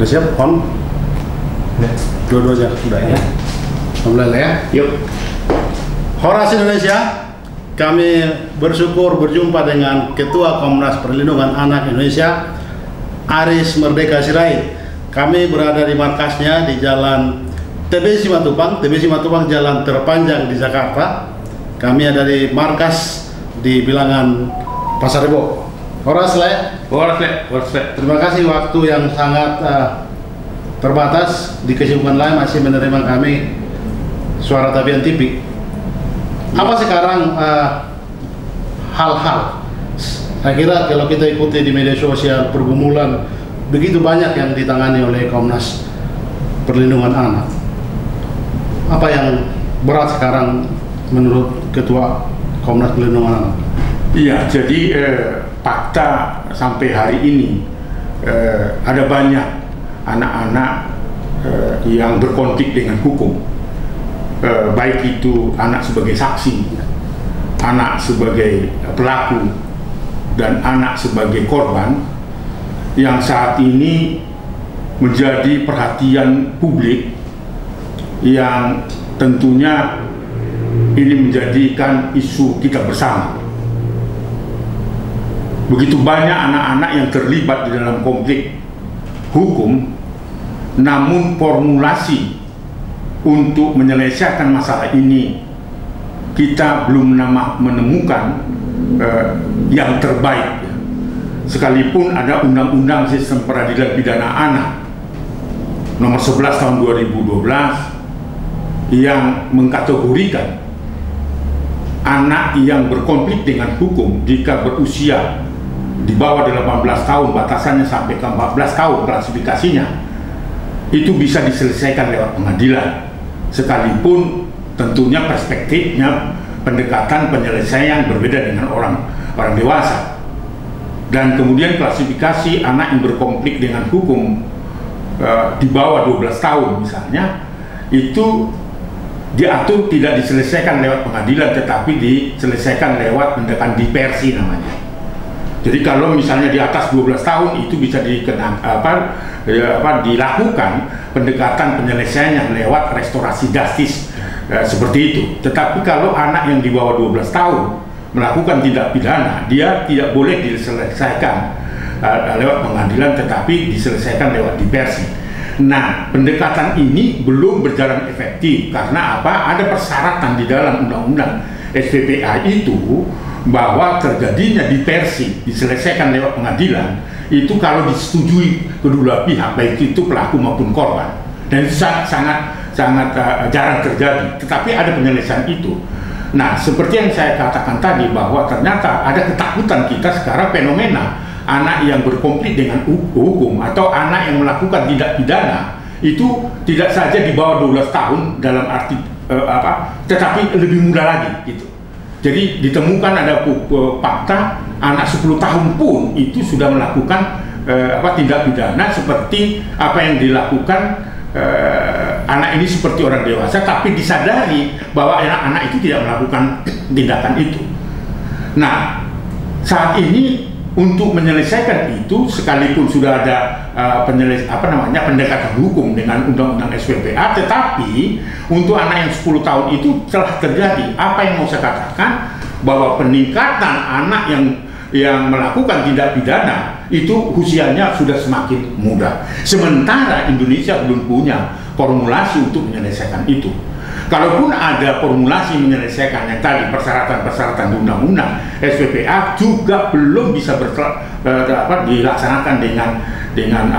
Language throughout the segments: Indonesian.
Udah siap, on? Dua-duanya udah ya. Alhamdulillah ya. Yuk. Horas Indonesia, kami bersyukur berjumpa dengan Ketua Komnas Perlindungan Anak Indonesia, Aris Merdeka Sirait. Kami berada di markasnya di Jalan TB Simatupang jalan terpanjang di Jakarta. Kami ada di markas di bilangan Pasar Rebo. Horas Le. Terima kasih waktu yang sangat terbatas, di kesibukan lain masih menerima kami Suara Tabian TV. Apa sekarang hal-hal, saya kira kalau kita ikuti di media sosial, pergumulan begitu banyak yang ditangani oleh Komnas Perlindungan Anak. Apa yang berat sekarang menurut Ketua Komnas Perlindungan Anak? Iya, jadi fakta sampai hari ini ada banyak anak-anak yang berkonflik dengan hukum, baik itu anak sebagai saksi, anak sebagai pelaku, dan anak sebagai korban, yang saat ini menjadi perhatian publik, yang tentunya ini menjadikan isu kita bersama. Begitu banyak anak-anak yang terlibat di dalam konflik hukum, namun formulasi untuk menyelesaikan masalah ini kita belum menemukan yang terbaik. Sekalipun ada Undang-Undang Sistem Peradilan Pidana Anak nomor 11 tahun 2012 yang mengkategorikan anak yang berkonflik dengan hukum jika berusia di bawah 18 tahun, batasannya sampai ke 14 tahun klasifikasinya, itu bisa diselesaikan lewat pengadilan, sekalipun tentunya perspektifnya pendekatan penyelesaian berbeda dengan orang dewasa. Dan kemudian klasifikasi anak yang berkonflik dengan hukum di bawah 12 tahun misalnya, itu diatur tidak diselesaikan lewat pengadilan, tetapi diselesaikan lewat pendekatan diversi namanya. Jadi kalau misalnya di atas 12 tahun itu bisa dilakukan pendekatan penyelesaian yang lewat restorasi justice seperti itu. Tetapi kalau anak yang di bawah 12 tahun melakukan tindak pidana, dia tidak boleh diselesaikan lewat pengadilan, tetapi diselesaikan lewat diversi. Nah, pendekatan ini belum berjalan efektif karena apa? Ada persyaratan di dalam Undang-Undang SPPA itu bahwa terjadinya diversi diselesaikan lewat pengadilan itu kalau disetujui kedua pihak, baik itu pelaku maupun korban, dan itu sangat jarang terjadi. Tetapi ada penyelesaian itu. Nah, seperti yang saya katakan tadi, bahwa ternyata ada ketakutan kita sekarang fenomena anak yang berkonflik dengan hukum atau anak yang melakukan tindak pidana itu tidak saja di bawah 12 tahun dalam arti tetapi lebih muda lagi gitu. Jadi ditemukan ada fakta anak 10 tahun pun itu sudah melakukan tindak pidana seperti apa yang dilakukan anak ini seperti orang dewasa, tapi disadari bahwa anak-anak itu tidak melakukan tindakan itu. Nah, saat ini untuk menyelesaikan itu, sekalipun sudah ada pendekatan hukum dengan Undang-Undang SPPA, tetapi untuk anak yang 10 tahun itu telah terjadi apa yang mau saya katakan, bahwa peningkatan anak yang melakukan tindak pidana itu usianya sudah semakin muda. Sementara Indonesia belum punya formulasi untuk menyelesaikan itu. Kalaupun ada formulasi menyelesaikan yang tadi persyaratan-persyaratan undang-undang SPPA juga belum bisa dilaksanakan dengan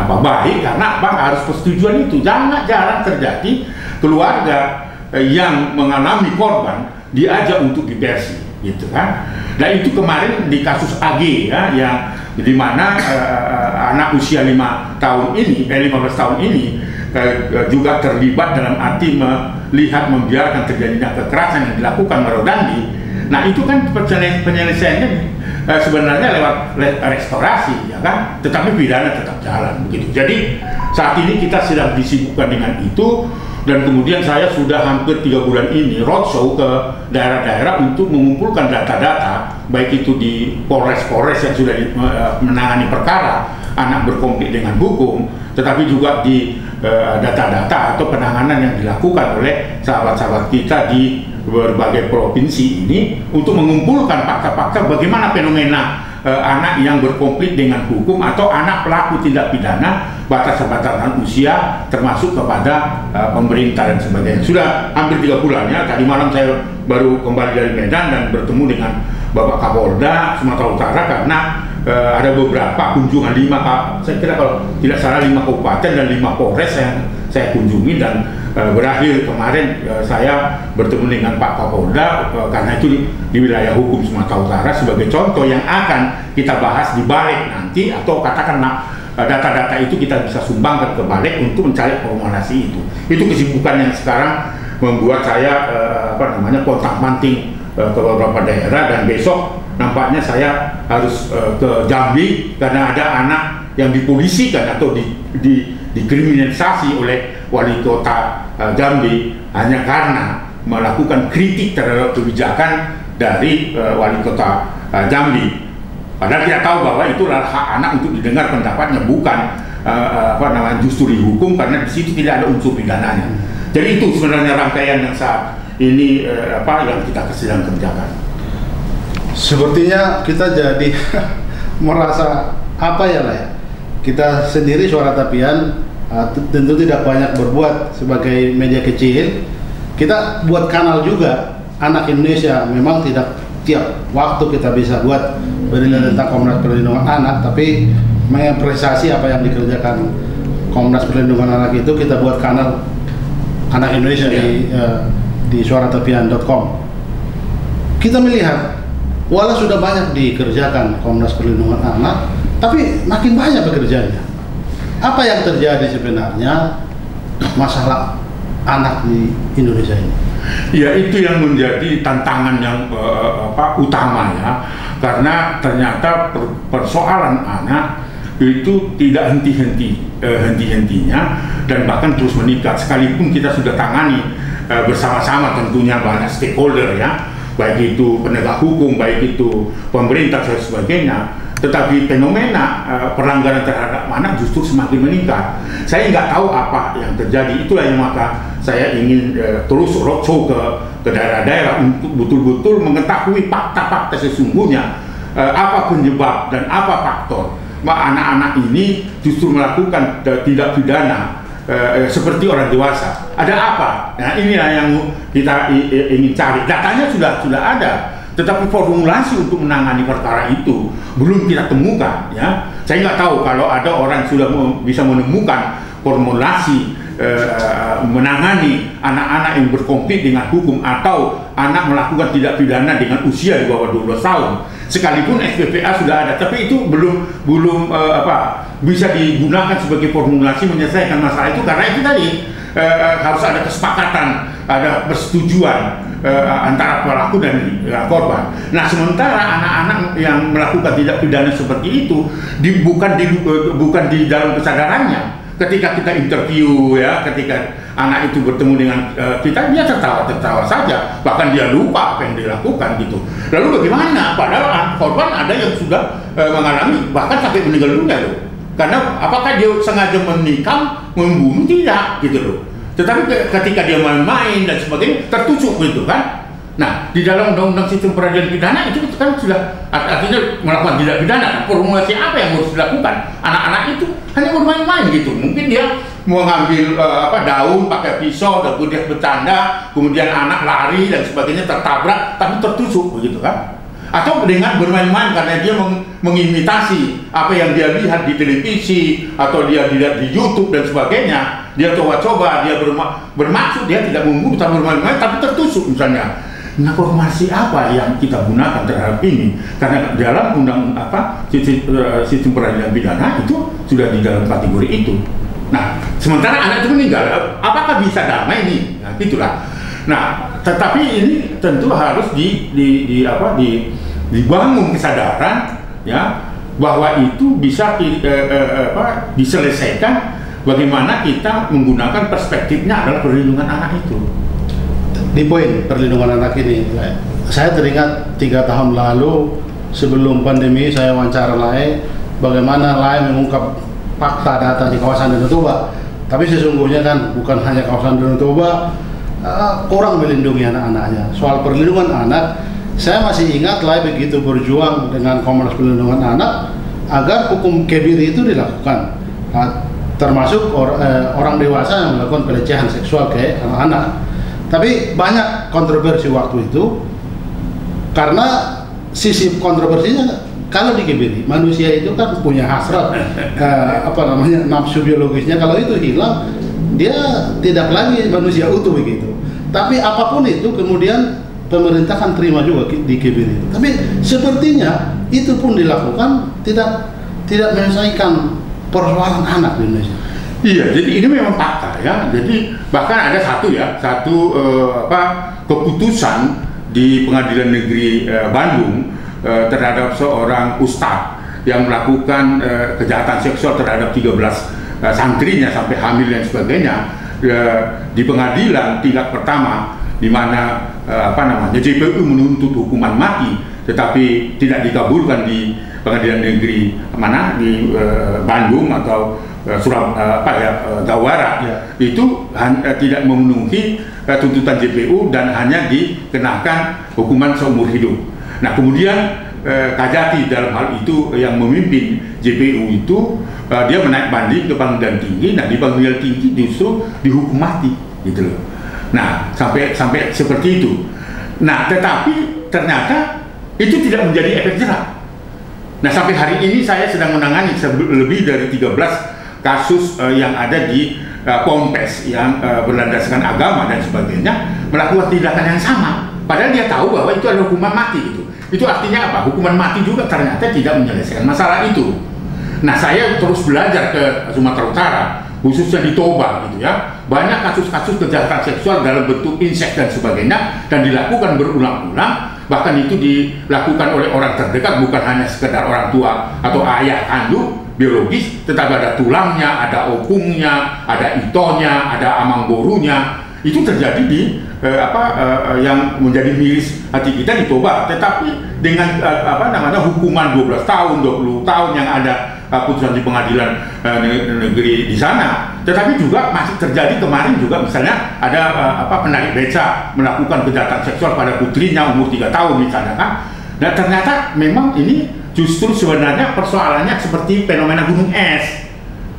baik, karena harus persetujuan itu. Jarang terjadi keluarga yang mengalami korban diajak untuk diversi, gitu kan? Nah, itu kemarin di kasus AG ya, yang di mana anak usia 15 tahun ini juga terlibat dalam arti melihat membiarkan terjadinya kekerasan yang dilakukan Marodandi. Nah, itu kan penyelesaiannya sebenarnya lewat restorasi, ya kan? Tetapi pidana tetap jalan begitu. Jadi saat ini kita sedang disibukkan dengan itu, dan kemudian saya sudah hampir 3 bulan ini roadshow ke daerah-daerah untuk mengumpulkan data-data, baik itu di polres-polres yang sudah menangani perkara anak berkonflik dengan hukum, tetapi juga di data-data atau penanganan yang dilakukan oleh sahabat-sahabat kita di berbagai provinsi ini untuk mengumpulkan fakta-fakta bagaimana fenomena anak yang berkonflik dengan hukum atau anak pelaku tindak pidana, batasan-batasan usia termasuk kepada pemerintah dan sebagainya. Sudah hampir 3 bulan ya, tadi malam saya baru kembali dari Medan dan bertemu dengan Bapak Kapolda Sumatera Utara karena ada beberapa kunjungan, saya kira kalau tidak salah 5 kabupaten dan 5 polres yang saya kunjungi, dan berakhir kemarin saya bertemu dengan Pak Kapolda karena itu di wilayah hukum Sumatera Utara sebagai contoh yang akan kita bahas di Balik nanti, atau katakanlah data-data itu kita bisa sumbangkan ke Balik untuk mencari formulasi itu. Itu kesibukan yang sekarang membuat saya kontak manting ke beberapa daerah, dan besok nampaknya saya harus ke Jambi karena ada anak yang dipolisikan atau dikriminalisasi oleh wali kota Jambi hanya karena melakukan kritik terhadap kebijakan dari wali kota Jambi. Padahal kita tahu bahwa itu adalah hak anak untuk didengar pendapatnya, bukan justru dihukum karena di situ tidak ada unsur pidananya. Jadi itu sebenarnya rangkaian yang saat ini yang kita sedang kerjakan. Sepertinya kita jadi merasa kita sendiri Suara Tapian tentu tidak banyak berbuat sebagai media kecil. Kita buat kanal juga Anak Indonesia, memang tidak tiap waktu kita bisa buat berita tentang Komnas Perlindungan Anak, tapi mengapresiasi apa yang dikerjakan Komnas Perlindungan Anak itu, kita buat kanal Anak Indonesia di suaratapian.com. Kita melihat walau sudah banyak dikerjakan Komnas Perlindungan Anak, tapi makin banyak pekerjaannya. Apa yang terjadi sebenarnya masalah anak di Indonesia ini? Ya, itu yang menjadi tantangan yang utama ya, karena ternyata persoalan anak itu tidak henti-hentinya dan bahkan terus meningkat, sekalipun kita sudah tangani bersama-sama tentunya banyak stakeholder ya, baik itu penegak hukum, baik itu pemerintah dan sebagainya, tetapi fenomena pelanggaran terhadap anak justru semakin meningkat. Saya nggak tahu apa yang terjadi, itulah yang maka saya ingin terus roadshow ke daerah-daerah untuk betul-betul mengetahui fakta-fakta sesungguhnya, apa penyebab dan apa faktor anak-anak ini justru melakukan tindak pidana seperti orang dewasa. Ada apa? Nah, inilah yang kita ingin cari. Datanya sudah ada, tetapi formulasi untuk menangani perkara itu belum kita temukan ya. Saya nggak tahu kalau ada orang sudah bisa menemukan formulasi menangani anak-anak yang berkonflik dengan hukum atau anak melakukan tindak pidana dengan usia di bawah 12 tahun. Sekalipun SPPA sudah ada, tapi itu belum bisa digunakan sebagai formulasi menyelesaikan masalah itu, karena itu tadi harus ada kesepakatan, ada persetujuan antara pelaku dan korban. Nah, sementara anak-anak yang melakukan tindak pidana seperti itu bukan di dalam kesadarannya. Ketika kita interview ya, ketika anak itu bertemu dengan kita, dia tertawa saja, bahkan dia lupa apa yang dilakukan gitu. Lalu bagaimana? Padahal korban ada yang sudah mengalami bahkan sampai meninggal dunia loh. Karena apakah dia sengaja menikam, membunuh, tidak gitu loh. Tetapi ketika dia main-main dan sebagainya, tertusuk gitu kan. Nah, di dalam undang-undang sistem peradilan pidana itu kan sudah artinya melakukan tindak pidana. Formulasi apa yang harus dilakukan? Anak-anak itu hanya bermain-main gitu. Mungkin dia mau ngambil daun pakai pisau, dan kemudian bercanda, kemudian anak lari dan sebagainya, tertabrak tapi tertusuk begitu kan. Atau dengan bermain-main karena dia mengimitasi apa yang dia lihat di televisi atau dia lihat di YouTube dan sebagainya. Dia coba-coba, dia bermaksud dia tidak membunuh, tapi bermain-main tapi tertusuk misalnya. Nah, formasi apa yang kita gunakan terhadap ini? Karena dalam sistem peradilan pidana itu sudah di dalam kategori itu. Nah, sementara anak itu meninggal, apakah bisa damai ini? Nah, itulah. Nah, tetapi ini tentu harus dibangun kesadaran ya, bahwa itu bisa diselesaikan. Bagaimana kita menggunakan perspektifnya adalah perlindungan anak itu. Di poin perlindungan anak ini, saya teringat 3 tahun lalu sebelum pandemi saya wawancara bagaimana lain mengungkap fakta data di kawasan Danau Toba. Tapi sesungguhnya kan bukan hanya kawasan Danau Toba kurang melindungi anak-anaknya. Soal perlindungan anak, saya masih ingat Lai begitu berjuang dengan Komnas Perlindungan Anak agar hukum kebiri itu dilakukan, termasuk orang dewasa yang melakukan pelecehan seksual ke anak-anak. Tapi banyak kontroversi waktu itu karena sisi kontroversinya, kalau di kebiri manusia itu kan punya hasrat nafsu biologisnya, kalau itu hilang dia tidak lagi manusia utuh begitu. Tapi apapun itu kemudian pemerintah kan terima juga di kebiri. Tapi sepertinya itu pun dilakukan tidak menyelesaikan persoalan anak di Indonesia. Iya, jadi ini memang fakta ya. Jadi bahkan ada satu keputusan di Pengadilan Negeri Bandung terhadap seorang ustadz yang melakukan kejahatan seksual terhadap 13 santrinya sampai hamil dan sebagainya di pengadilan tingkat pertama, di mana JPU menuntut hukuman mati, tetapi tidak dikabulkan di Pengadilan Negeri di Bandung atau Jawa Barat. Ya. Itu tidak memenuhi tuntutan JPU dan hanya dikenakan hukuman seumur hidup. Nah, kemudian Kajati dalam hal itu yang memimpin JPU itu dia menaik banding ke pengadilan tinggi. Nah, di pengadilan tinggi justru dihukum mati gitu loh. Nah, sampai seperti itu. Nah, tetapi ternyata itu tidak menjadi efek jerah. Nah, sampai hari ini saya sedang menangani lebih dari 13 kasus yang ada di Ponpes yang berlandaskan agama dan sebagainya, melakukan tindakan yang sama. Padahal dia tahu bahwa itu adalah hukuman mati gitu. Itu artinya apa? Hukuman mati juga ternyata tidak menyelesaikan masalah itu. Nah, saya terus belajar ke Sumatera Utara, khususnya di Toba gitu ya. Banyak kasus-kasus kejahatan seksual dalam bentuk inseks dan sebagainya, dan dilakukan berulang-ulang. Bahkan itu dilakukan oleh orang terdekat, bukan hanya sekedar orang tua atau ayah kandung biologis, tetapi ada tulangnya, ada opungnya, ada itonya, ada amang borunya. Itu terjadi di yang menjadi miris hati kita di Toba. Tetapi dengan hukuman 12 tahun, 20 tahun yang ada putusan di pengadilan negeri di sana. Tetapi juga masih terjadi kemarin juga, misalnya ada penarik beca melakukan kejahatan seksual pada putrinya umur 3 tahun misalnya kan. Dan ternyata memang ini justru sebenarnya persoalannya seperti fenomena gunung es.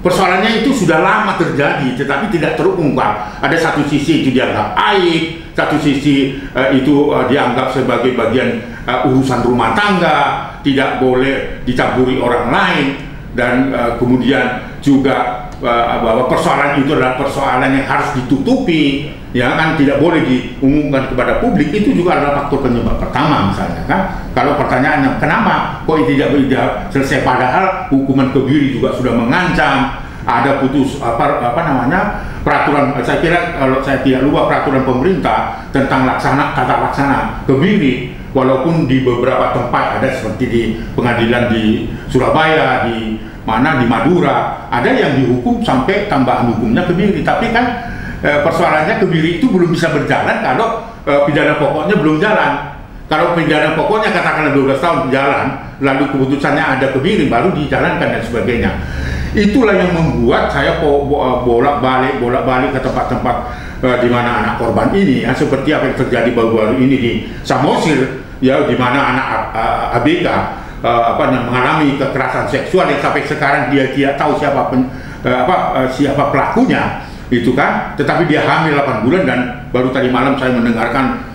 Persoalannya itu sudah lama terjadi, tetapi tidak terungkap. Ada satu sisi itu dianggap aib, satu sisi itu dianggap sebagai bagian urusan rumah tangga, tidak boleh dicampuri orang lain, dan kemudian juga bahwa persoalan itu adalah persoalan yang harus ditutupi, ya kan, tidak boleh diumumkan kepada publik. Itu juga adalah faktor penyebab pertama misalnya kan. Kalau pertanyaannya kenapa kok tidak selesai, padahal hukuman kebiri juga sudah mengancam, ada peraturan, saya kira kalau saya tidak lupa, peraturan pemerintah tentang tata laksana kebiri, walaupun di beberapa tempat ada seperti di pengadilan di Surabaya, di Madura, ada yang dihukum sampai tambahan hukumnya kebiri. Tapi kan persoalannya kebiri itu belum bisa berjalan kalau pidana pokoknya belum jalan. Kalau pidana pokoknya katakanlah 12 tahun jalan, lalu keputusannya ada kebiri, baru dijalankan dan sebagainya. Itulah yang membuat saya bolak-balik ke tempat-tempat di mana anak korban ini, ya, seperti apa yang terjadi baru-baru ini di Samosir, ya, di mana anak ABK mengalami kekerasan seksual yang sampai sekarang dia tidak tahu siapa pelakunya, itu kan. Tetapi dia hamil 8 bulan dan baru tadi malam saya mendengarkan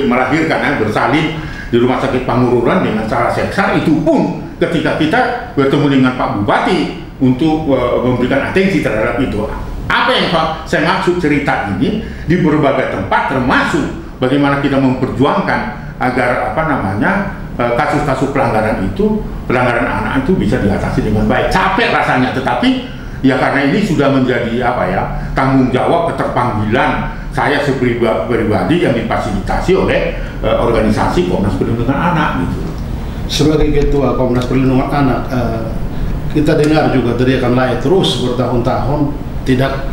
melahirkan, bersalin di rumah sakit Pangururan dengan cara seksar. Itu pun ketika kita bertemu dengan Pak Bupati untuk memberikan atensi terhadap itu. Apa yang saya maksud cerita ini di berbagai tempat, termasuk bagaimana kita memperjuangkan agar kasus-kasus pelanggaran anak itu bisa diatasi dengan baik. Capek rasanya, tetapi ya karena ini sudah menjadi tanggung jawab, keterpanggilan saya pribadi yang difasilitasi oleh organisasi Komnas Perlindungan Anak gitu. Sebagai ketua Komnas Perlindungan Anak, kita dengar juga teriakan Lai terus bertahun-tahun, tidak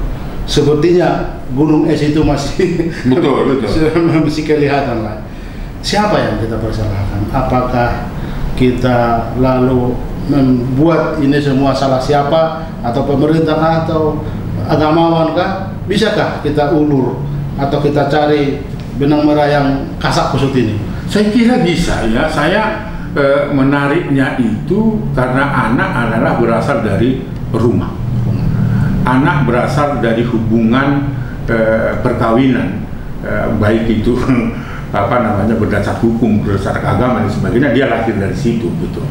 sepertinya gunung es itu masih betul. masih kelihatan Lai. Siapa yang kita persalahkan? Apakah kita lalu membuat ini semua salah siapa, atau pemerintah atau agamawan kah? Bisakah kita ulur atau kita cari benang merah yang kasak kusut ini? Saya kira bisa ya. Saya menariknya itu karena anak adalah berasal dari rumah. Anak berasal dari hubungan perkawinan, baik itu berdasar hukum, berdasar agama dan sebagainya, dia lahir dari situ gitu.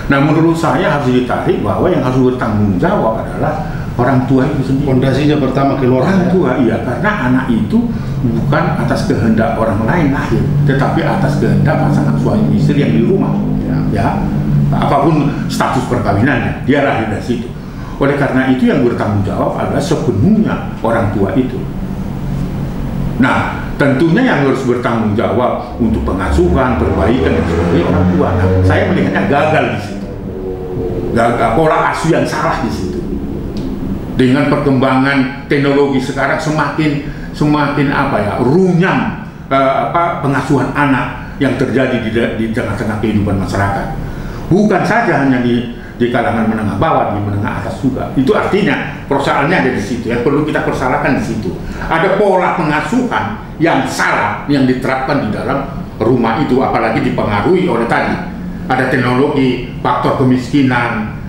Nah, menurut saya harus ditarik bahwa yang harus bertanggung jawab adalah orang tua itu sendiri. Fondasinya pertama keluarga. Orang tua, iya, karena anak itu bukan atas kehendak orang lain lahir, tetapi atas kehendak pasangan suami istri yang di rumah. Ya, apapun status perkawinannya, dia lahir dari situ. Oleh karena itu yang bertanggung jawab adalah sepenuhnya orang tua itu. Nah, tentunya yang harus bertanggung jawab untuk pengasuhan, perbaikan dan sebagainya orang tua. Nah, saya melihatnya gagal di situ. Gagal, pola asuh yang salah di situ. Dengan perkembangan teknologi sekarang semakin runyam pengasuhan anak yang terjadi di tengah-tengah kehidupan masyarakat. Bukan saja hanya di kalangan menengah bawah, di menengah atas juga. Itu artinya persoalannya ada di situ. Yang perlu kita persalahkan di situ. Ada pola pengasuhan yang salah yang diterapkan di dalam rumah itu, apalagi dipengaruhi oleh tadi ada teknologi, faktor kemiskinan,